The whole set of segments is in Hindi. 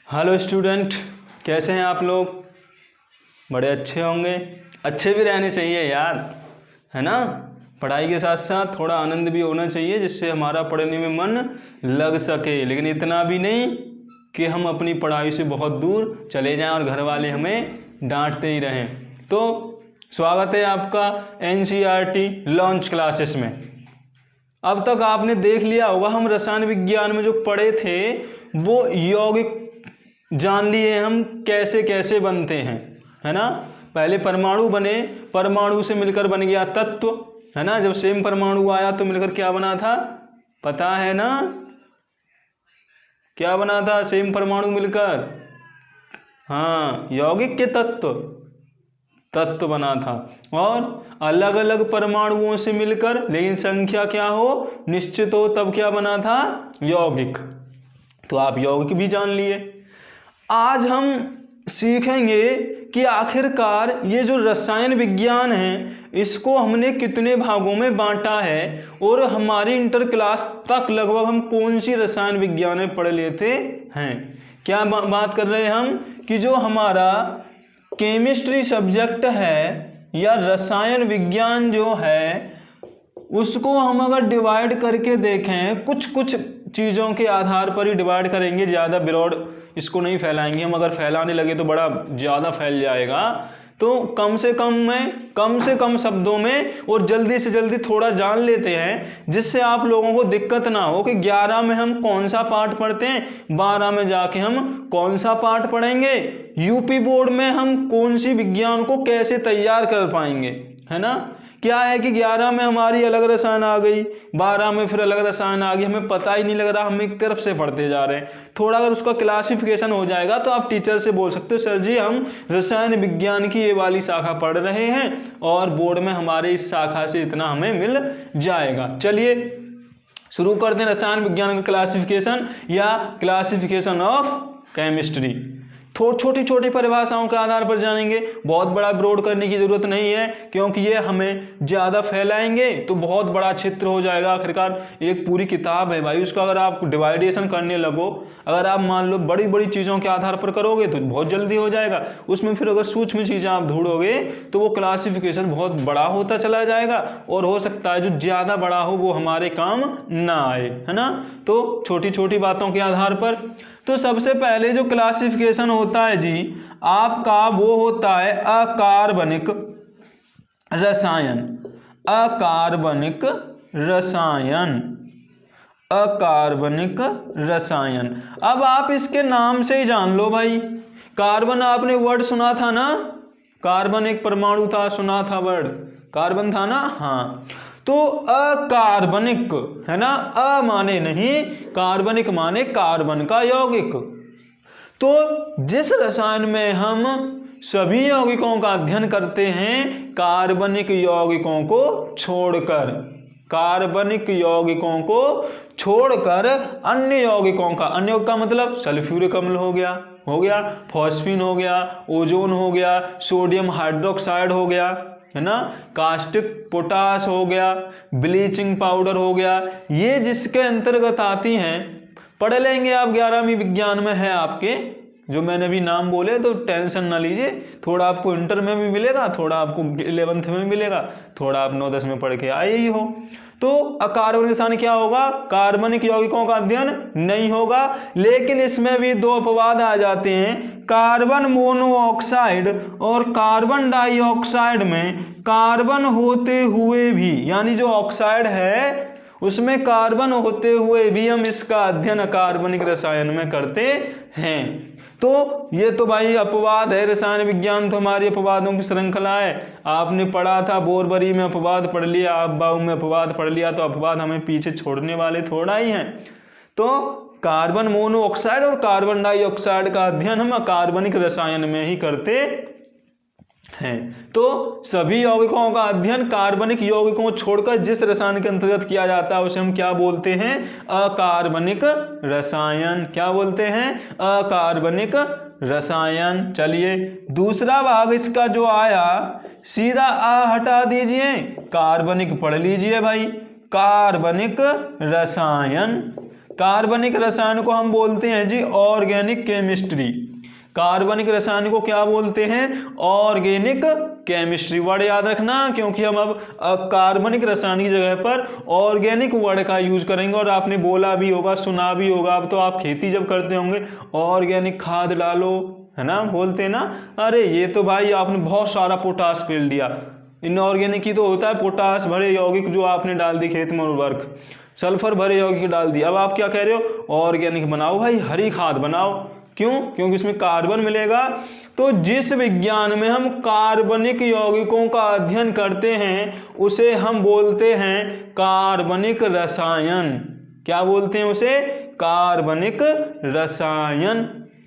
हेलो स्टूडेंट, कैसे हैं आप लोग? बड़े अच्छे होंगे। अच्छे भी रहने चाहिए यार, है ना। पढ़ाई के साथ साथ थोड़ा आनंद भी होना चाहिए जिससे हमारा पढ़ने में मन लग सके, लेकिन इतना भी नहीं कि हम अपनी पढ़ाई से बहुत दूर चले जाएं और घर वाले हमें डांटते ही रहें। तो स्वागत है आपका NCERT लॉन्च क्लासेस में। अब तक आपने देख लिया होगा, हम रसायन विज्ञान में जो पढ़े थे वो यौगिक जान लिए हम कैसे कैसे बनते हैं, है ना। पहले परमाणु बने, परमाणु से मिलकर बन गया तत्व, है ना। जब सेम परमाणु आया तो मिलकर क्या बना था, पता है ना। क्या बना था सेम परमाणु मिलकर? हाँ, यौगिक के तत्व बना था। और अलग अलग परमाणुओं से मिलकर, लेकिन संख्या क्या हो, निश्चित हो, तब क्या बना था, यौगिक। तो आप यौगिक भी जान लिए। आज हम सीखेंगे कि आखिरकार ये जो रसायन विज्ञान है इसको हमने कितने भागों में बांटा है और हमारी इंटर क्लास तक लगभग हम कौन सी रसायन विज्ञान में पढ़ लेते हैं। क्या बात कर रहे हैं हम कि जो हमारा केमिस्ट्री सब्जेक्ट है या रसायन विज्ञान जो है उसको हम अगर डिवाइड करके देखें, कुछ कुछ चीज़ों के आधार पर ही डिवाइड करेंगे, ज़्यादा ब्रॉड इसको नहीं फैलाएंगे। हम अगर फैलाने लगे तो बड़ा ज़्यादा फैल जाएगा। तो कम से कम शब्दों में और जल्दी से जल्दी थोड़ा जान लेते हैं जिससे आप लोगों को दिक्कत ना हो कि 11 में हम कौन सा पार्ट पढ़ते हैं, 12 में जाके हम कौन सा पार्ट पढ़ेंगे, यूपी बोर्ड में हम कौन सी विज्ञान को कैसे तैयार कर पाएंगे, है ना। क्या है कि 11 में हमारी अलग रसायन आ गई, 12 में फिर अलग रसायन आ गई, हमें पता ही नहीं लग रहा, हम एक तरफ से पढ़ते जा रहे हैं। थोड़ा अगर उसका क्लासिफिकेशन हो जाएगा तो आप टीचर से बोल सकते हो, सर जी हम रसायन विज्ञान की ये वाली शाखा पढ़ रहे हैं और बोर्ड में हमारे इस शाखा से इतना हमें मिल जाएगा। चलिए शुरू करते हैं रसायन विज्ञान का क्लासिफिकेशन या क्लासिफिकेशन ऑफ केमिस्ट्री। छोटी छोटी परिभाषाओं के आधार पर जानेंगे, बहुत बड़ा ब्रॉड करने की जरूरत नहीं है क्योंकि ये हमें ज़्यादा फैलाएंगे तो बहुत बड़ा क्षेत्र हो जाएगा। आखिरकार एक पूरी किताब है भाई, उसका अगर आप डिवाइडेशन करने लगो, अगर आप मान लो बड़ी बड़ी चीज़ों के आधार पर करोगे तो बहुत जल्दी हो जाएगा। उसमें फिर अगर सूक्ष्म चीज़ें आप ढूंढोगे तो वो क्लासिफिकेशन बहुत बड़ा होता चला जाएगा और हो सकता है जो ज़्यादा बड़ा हो वो हमारे काम ना आए, है ना। तो छोटी छोटी बातों के आधार पर तो सबसे पहले जो क्लासिफिकेशन होता है जी आपका वो होता है अकार्बनिक रसायन। अकार्बनिक रसायन, अकार्बनिक रसायन। अब आप इसके नाम से ही जान लो भाई, कार्बन आपने वर्ड सुना था ना, कार्बन एक परमाणु था, सुना था वर्ड, कार्बन था ना। हाँ, तो अकार्बनिक है ना, अ माने नहीं, कार्बनिक माने कार्बन का यौगिक। तो जिस रसायन में हम सभी यौगिकों का अध्ययन करते हैं कार्बनिक यौगिकों को छोड़कर, कार्बनिक यौगिकों को छोड़कर अन्य यौगिकों का, अन्य यौगिक का मतलब सल्फ्यूरिक अम्ल हो गया, फॉस्फीन हो गया, ओजोन हो गया, सोडियम हाइड्रोक्साइड हो गया, है ना, कास्टिक पोटाश हो गया, ब्लीचिंग पाउडर हो गया, ये जिसके अंतर्गत आती हैं पढ़ लेंगे आप। 11वीं विज्ञान में है आपके, जो मैंने अभी नाम बोले तो टेंशन ना लीजिए, थोड़ा आपको इंटर में भी मिलेगा, थोड़ा आपको 11th में भी मिलेगा, थोड़ा आप 9-10 में पढ़ के आए ही हो। तो अकार्बनिक रसायन क्या होगा, कार्बनिक यौगिकों का अध्ययन नहीं होगा, लेकिन इसमें भी दो अपवाद आ जाते हैं। कार्बन मोनोऑक्साइड और कार्बन डाइऑक्साइड में कार्बन होते हुए भी, यानी जो ऑक्साइड है उसमें कार्बन होते हुए भी हम इसका अध्ययन अकार्बनिक रसायन में करते हैं। तो ये तो भाई अपवाद है, रसायन विज्ञान तो हमारी अपवादों की श्रृंखला है। आपने पढ़ा था बोरबरी में अपवाद पढ़ लिया, आपबाऊ में अपवाद पढ़ लिया, तो अपवाद हमें पीछे छोड़ने वाले थोड़ा ही हैं। तो कार्बन मोनोऑक्साइड और कार्बन डाइऑक्साइड का अध्ययन हम अकार्बनिक रसायन में ही करते हैं। तो सभी यौगिकों का अध्ययन कार्बनिक यौगिकों को छोड़कर जिस रसायन के अंतर्गत किया जाता है उसे हम क्या बोलते हैं, अकार्बनिक रसायन। क्या बोलते हैं, अकार्बनिक रसायन। चलिए दूसरा भाग इसका जो आया, सीधा आ हटा दीजिए, कार्बनिक पढ़ लीजिए भाई, कार्बनिक रसायन। कार्बनिक रसायन को हम बोलते हैं जी ऑर्गेनिक केमिस्ट्री। कार्बनिक रसायन को क्या बोलते हैं? Organic chemistry. वर्ड याद रखना, क्योंकि हम अब कार्बनिक रसायन की जगह पर ऑर्गेनिक वर्ड का यूज करेंगे। और आपने बोला भी होगा, सुना भी होगा, अब तो आप खेती जब करते होंगे ऑर्गेनिक खाद डालो, है ना, बोलते हैं ना। अरे ये तो भाई आपने बहुत सारा पोटास फेल दिया। इनऑर्गेनिक ही तो होता है पोटास भरे यौगिक जो आपने डाल दी खेत में, उर्वरक सल्फर भरे यौगिक डाल दी। अब आप क्या कह रहे हो? ऑर्गेनिक बनाओ भाई, हरी खाद बनाओ। क्यों? क्योंकि इसमें कार्बन मिलेगा। तो जिस विज्ञान में हम कार्बनिक यौगिकों का अध्ययन करते हैं उसे हम बोलते हैं कार्बनिक रसायन। क्या बोलते हैं उसे? कार्बनिक रसायन।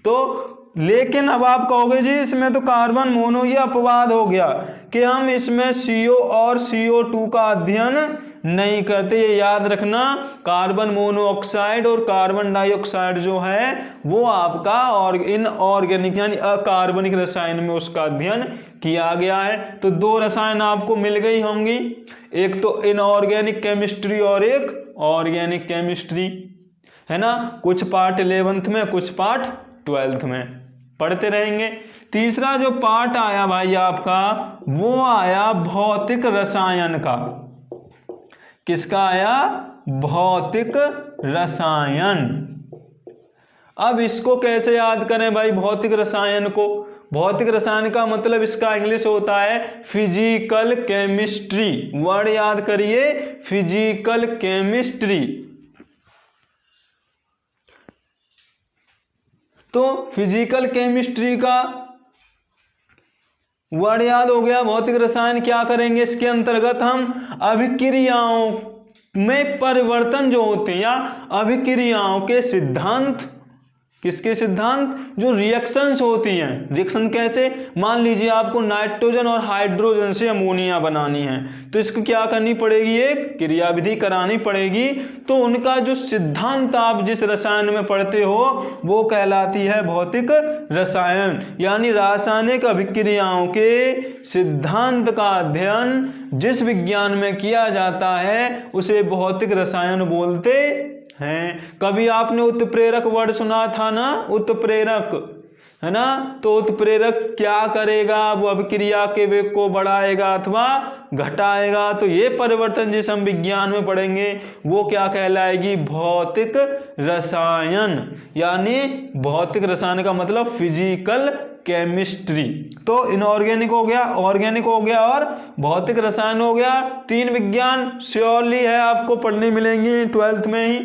तो लेकिन अब आप कहोगे जी इसमें तो कार्बन मोनो, ये अपवाद हो गया कि हम इसमें CO और CO2 का अध्ययन नहीं करते। ये याद रखना, कार्बन मोनोऑक्साइड और कार्बन डाइऑक्साइड जो है वो आपका इनऑर्गेनिक यानी अकार्बनिक रसायन में उसका अध्ययन किया गया है। तो दो रसायन आपको मिल गई होंगी, एक तो इनऑर्गेनिक केमिस्ट्री और एक ऑर्गेनिक केमिस्ट्री, है ना। कुछ पार्ट 11th में, कुछ पार्ट 12th में पढ़ते रहेंगे। तीसरा जो पार्ट आया भाई आपका वो आया भौतिक रसायन का। किसका आया? भौतिक रसायन। अब इसको कैसे याद करें भाई भौतिक रसायन को? भौतिक रसायन का मतलब इसका इंग्लिश होता है फिजिकल केमिस्ट्री। वर्ड याद करिए, फिजिकल केमिस्ट्री। तो फिजिकल केमिस्ट्री का वर्ड याद हो गया। भौतिक रसायन क्या करेंगे? इसके अंतर्गत हम अभिक्रियाओं में परिवर्तन जो होते हैं या अभिक्रियाओं के सिद्धांत, किसके सिद्धांत? जो रिएक्शंस होती हैं। रिएक्शन कैसे? मान लीजिए आपको नाइट्रोजन और हाइड्रोजन से अमोनिया बनानी है, तो इसको क्या करनी पड़ेगी? एक क्रियाविधि करानी पड़ेगी। तो उनका जो सिद्धांत आप जिस रसायन में पढ़ते हो वो कहलाती है भौतिक रसायन। यानी रासायनिक अभिक्रियाओं के सिद्धांत का अध्ययन जिस विज्ञान में किया जाता है उसे भौतिक रसायन बोलते हैं। कभी आपने उत्प्रेरक वर्ड सुना था ना? उत्प्रेरक, है ना। तो उत्प्रेरक क्या करेगा? वो अभिक्रिया के वेग को बढ़ाएगा अथवा घटाएगा। तो ये परिवर्तन जिस हम विज्ञान में पढ़ेंगे वो क्या कहलाएगी? भौतिक रसायन। यानी भौतिक रसायन का मतलब फिजिकल केमिस्ट्री। तो इनऑर्गेनिक हो गया, ऑर्गेनिक हो गया और भौतिक रसायन हो गया। तीन विज्ञान श्योरली है आपको पढ़ने मिलेंगे 12th में ही।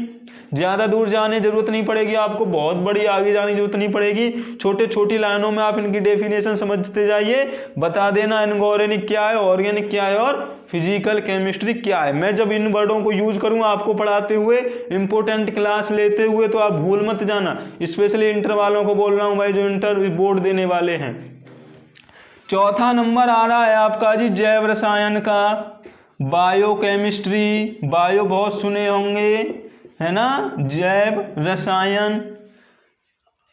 ज़्यादा दूर जाने जरूरत नहीं पड़ेगी आपको, बहुत बड़ी आगे जाने की जरूरत नहीं पड़ेगी। छोटे छोटी लाइनों में आप इनकी डेफिनेशन समझते जाइए। बता देना इनऑर्गेनिक क्या है, ऑर्गेनिक क्या है और फिजिकल केमिस्ट्री क्या है। मैं जब इन वर्डों को यूज करूंगा आपको पढ़ाते हुए, इंपॉर्टेंट क्लास लेते हुए, तो आप भूल मत जाना। स्पेशली इंटर वालों को बोल रहा हूँ भाई, जो इंटर बोर्ड देने वाले हैं। चौथा नंबर आ रहा है आपका जी जैव रसायन का, बायो केमिस्ट्री। बायो बहुत सुने होंगे, है ना। जैव रसायन,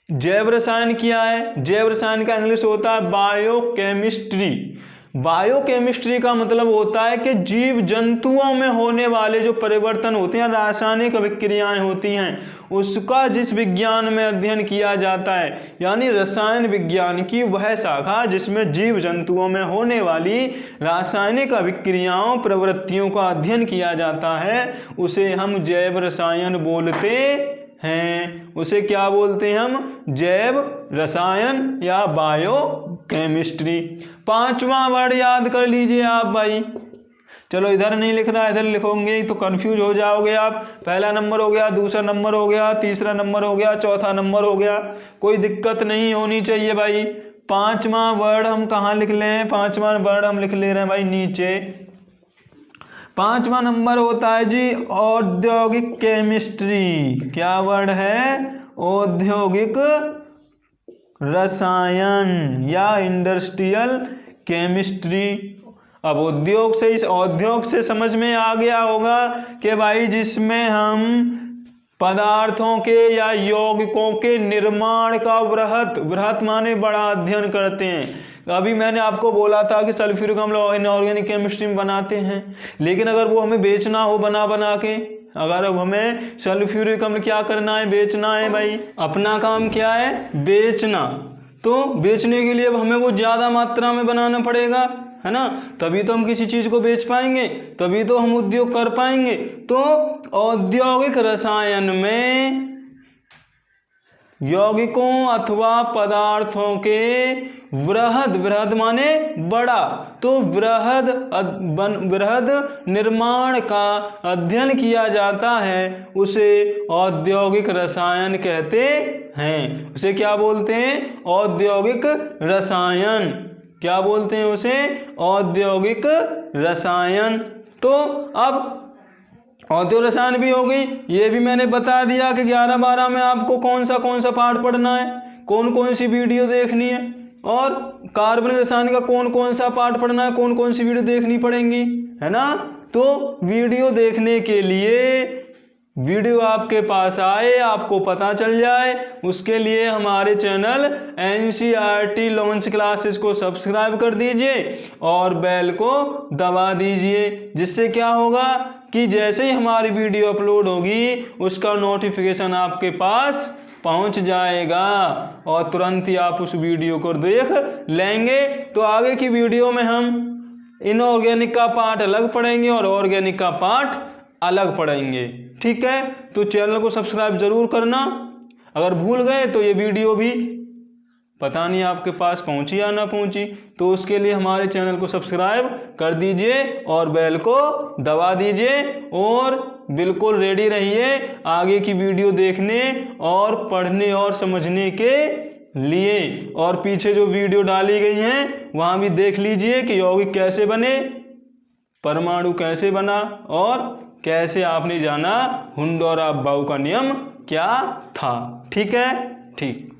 जैव रसायन क्या है? जैव रसायन का इंग्लिश होता है बायो केमिस्ट्री। बायो केमिस्ट्री का मतलब होता है कि जीव जंतुओं में होने वाले जो परिवर्तन होते हैं, रासायनिक अभिक्रियाएं होती हैं, उसका जिस विज्ञान में अध्ययन किया जाता है। यानी रसायन विज्ञान की वह शाखा जिसमें जीव जंतुओं में होने वाली रासायनिक अभिक्रियाओं, प्रवृत्तियों का अध्ययन किया जाता है, उसे हम जैव रसायन बोलते हैं। उसे क्या बोलते हैं हम? जैव रसायन या बायो केमिस्ट्री। पांचवा वर्ड याद कर लीजिए आप भाई। चलो इधर नहीं लिख रहा, इधर लिखोगे तो कंफ्यूज हो जाओगे आप। पहला नंबर हो गया, दूसरा नंबर हो गया, तीसरा नंबर हो गया, चौथा नंबर हो गया। कोई दिक्कत नहीं होनी चाहिए भाई। पांचवा वर्ड हम कहाँ लिख लें? पांचवा वर्ड हम लिख ले रहे हैं भाई नीचे। पांचवा नंबर होता है जी औद्योगिक केमिस्ट्री। क्या वर्ड है? औद्योगिक रसायन या इंडस्ट्रियल केमिस्ट्री। अब उद्योग से समझ में आ गया होगा कि भाई जिसमें हम पदार्थों के या यौगिकों के निर्माण का बृहत माने बड़ा अध्ययन करते हैं। अभी मैंने आपको बोला था कि सल्फ्यूरिक अम्ल इनऑर्गेनिक केमिस्ट्री में बनाते हैं, लेकिन अगर वो हमें बेचना हो बना के, अगर अब हमें सल्फ्यूरिक अम्ल क्या करना है, बेचना है भाई, अपना काम क्या है, बेचना। तो बेचने के लिए अब हमें वो ज़्यादा मात्रा में बनाना पड़ेगा, है ना, तभी तो हम किसी चीज़ को बेच पाएंगे, तभी तो हम उद्योग कर पाएंगे। तो औद्योगिक रसायन में यौगिकों अथवा पदार्थों के वृहद, वृहद माने बड़ा, तो वृहद निर्माण का अध्ययन किया जाता है, उसे औद्योगिक रसायन कहते हैं। उसे क्या बोलते हैं, औद्योगिक रसायन। क्या बोलते हैं उसे, औद्योगिक रसायन। तो अब औद्योगिक रसायन भी हो गई, ये भी मैंने बता दिया कि 11-12 में आपको कौन सा पाठ पढ़ना है, कौन सी वीडियो देखनी है, और कार्बनिक रसायन का कौन सा पाठ पढ़ना है, कौन सी वीडियो देखनी पड़ेंगी, है ना। तो वीडियो देखने के लिए, वीडियो आपके पास आए, आपको पता चल जाए, उसके लिए हमारे चैनल NCERT लॉन्च क्लासेस को सब्सक्राइब कर दीजिए और बेल को दबा दीजिए, जिससे क्या होगा कि जैसे ही हमारी वीडियो अपलोड होगी उसका नोटिफिकेशन आपके पास पहुंच जाएगा और तुरंत ही आप उस वीडियो को देख लेंगे। तो आगे की वीडियो में हम इनऑर्गेनिक का पार्ट अलग पढ़ेंगे और ऑर्गेनिक का पार्ट अलग पढ़ेंगे, ठीक है। तो चैनल को सब्सक्राइब जरूर करना, अगर भूल गए तो ये वीडियो भी पता नहीं आपके पास पहुंची या ना पहुंची, तो उसके लिए हमारे चैनल को सब्सक्राइब कर दीजिए और बेल को दबा दीजिए और बिल्कुल रेडी रहिए आगे की वीडियो देखने और पढ़ने और समझने के लिए। और पीछे जो वीडियो डाली गई हैं वहाँ भी देख लीजिए कि यौगिक कैसे बने, परमाणु कैसे बना और कैसे आपने जाना हुंडोरा-बाउ का नियम क्या था, ठीक है, ठीक।